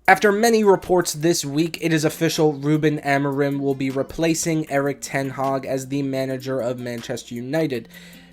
After many reports this week, it is official Ruben Amorim will be replacing Erik ten Hag as the manager of Manchester United.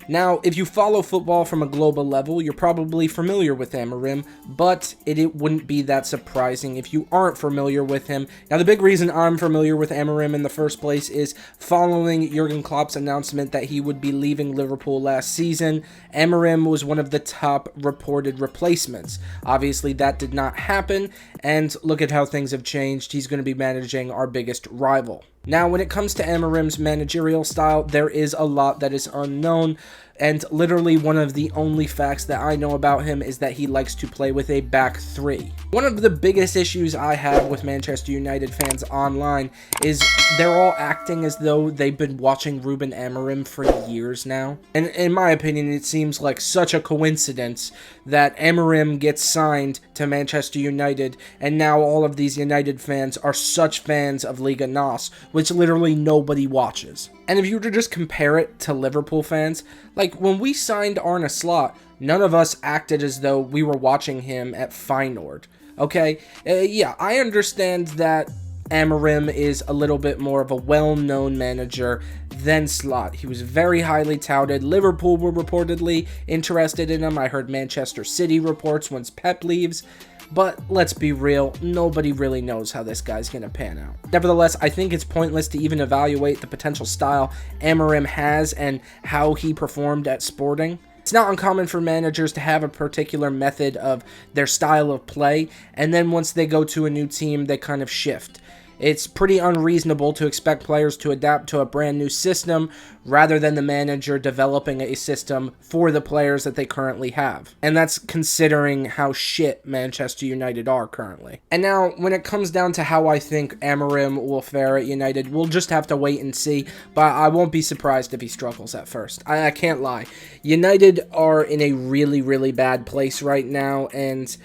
Now, if you follow football from a global level, you're probably familiar with Amorim, but it wouldn't be that surprising if you aren't familiar with him. Now, the big reason I'm familiar with Amorim in the first place is following Jurgen Klopp's announcement that he would be leaving Liverpool last season. Amorim was one of the top reported replacements. Obviously, that did not happen, and look at how things have changed. He's going to be managing our biggest rival. Now, when it comes to Amorim's managerial style, there is a lot that is unknown, and literally one of the only facts that I know about him is that he likes to play with a back three. One of the biggest issues I have with Manchester United fans online is they're all acting as though they've been watching Ruben Amorim for years now. And in my opinion, it seems like such a coincidence that Amorim gets signed to Manchester United, and now all of these United fans are such fans of Liga NOS, which literally nobody watches. And if you were to just compare it to Liverpool fans, like when we signed Arne Slot, none of us acted as though we were watching him at Feyenoord. Okay, yeah, I understand that Amorim is a little bit more of a well-known manager than Slot. He was very highly touted. Liverpool were reportedly interested in him. I heard Manchester City reports once Pep leaves. But let's be real, nobody really knows how this guy's going to pan out. Nevertheless, I think it's pointless to even evaluate the potential style Amorim has and how he performed at Sporting. It's not uncommon for managers to have a particular method of their style of play, and then once they go to a new team, they kind of shift. It's pretty unreasonable to expect players to adapt to a brand new system rather than the manager developing a system for the players that they currently have. And that's considering how shit Manchester United are currently. And now, when it comes down to how I think Amorim will fare at United, we'll just have to wait and see, but I won't be surprised if he struggles at first. I can't lie. United are in a really, really bad place right now, and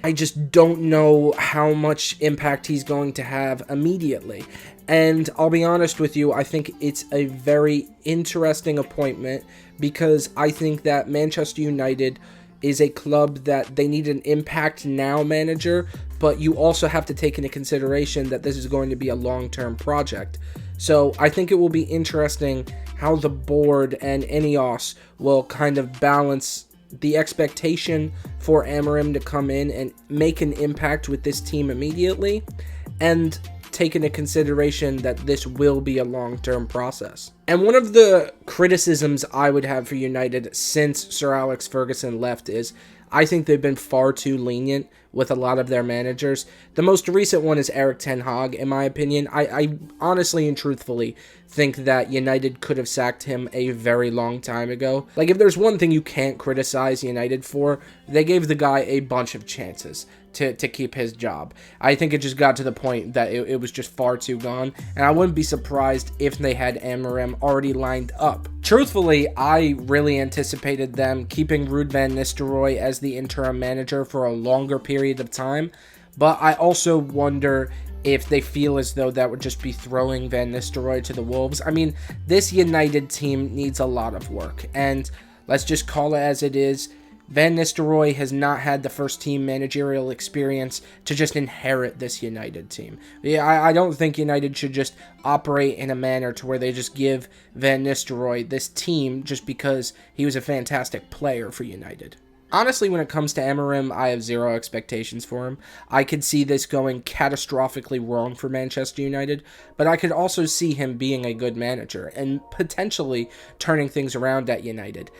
I just don't know how much impact he's going to have immediately. And I'll be honest with you, I think it's a very interesting appointment because I think that Manchester United is a club that they need an impact now manager, but you also have to take into consideration that this is going to be a long-term project. So I think it will be interesting how the board and Ineos will kind of balance the expectation for Amorim to come in and make an impact with this team immediately, and take into consideration that this will be a long-term process. And one of the criticisms I would have for United since Sir Alex Ferguson left is I think they've been far too lenient with a lot of their managers. The most recent one is Erik ten Hag, in my opinion. I honestly and truthfully think that United could have sacked him a very long time ago. Like, if there's one thing you can't criticize United for, they gave the guy a bunch of chances to keep his job. I think it just got to the point that it was just far too gone, and I wouldn't be surprised if they had Amorim already lined up. Truthfully, I really anticipated them keeping Ruud van Nistelrooy as the interim manager for a longer period of time, but I also wonder if they feel as though that would just be throwing Van Nistelrooy to the wolves. I mean, this United team needs a lot of work, and let's just call it as it is. Van Nistelrooy has not had the first team managerial experience to just inherit this United team. Yeah, I don't think United should just operate in a manner to where they just give Van Nistelrooy this team just because he was a fantastic player for United. Honestly, when it comes to Amorim, I have zero expectations for him. I could see this going catastrophically wrong for Manchester United, but I could also see him being a good manager and potentially turning things around at United.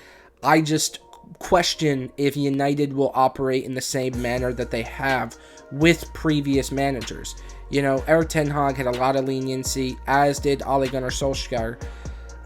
I just question if United will operate in the same manner that they have with previous managers. You know, Erik ten Hag had a lot of leniency, as did Ole Gunnar Solskjaer.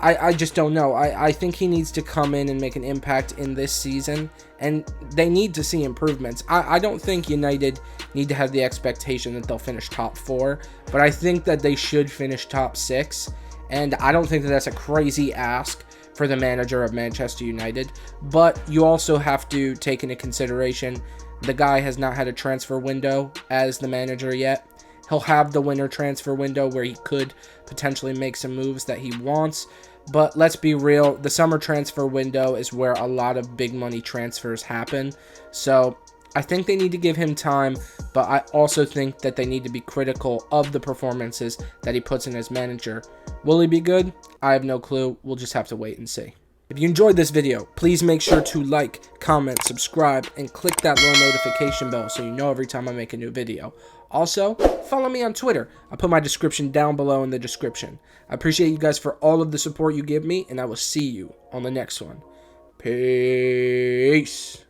I just don't know. I think he needs to come in and make an impact in this season, and they need to see improvements. I don't think United need to have the expectation that they'll finish top 4, but I think that they should finish top 6, and I don't think that that's a crazy ask for the manager of Manchester United, but you also have to take into consideration the guy has not had a transfer window as the manager yet. He'll have the winter transfer window where he could potentially make some moves that he wants, but let's be real, the summer transfer window is where a lot of big money transfers happen, so I think they need to give him time, but I also think that they need to be critical of the performances that he puts in as manager. Will he be good? I have no clue. We'll just have to wait and see. If you enjoyed this video, please make sure to like, comment, subscribe, and click that little notification bell so you know every time I make a new video. Also, follow me on Twitter. I'll put my description down below in the description. I appreciate you guys for all of the support you give me, and I will see you on the next one. Peace.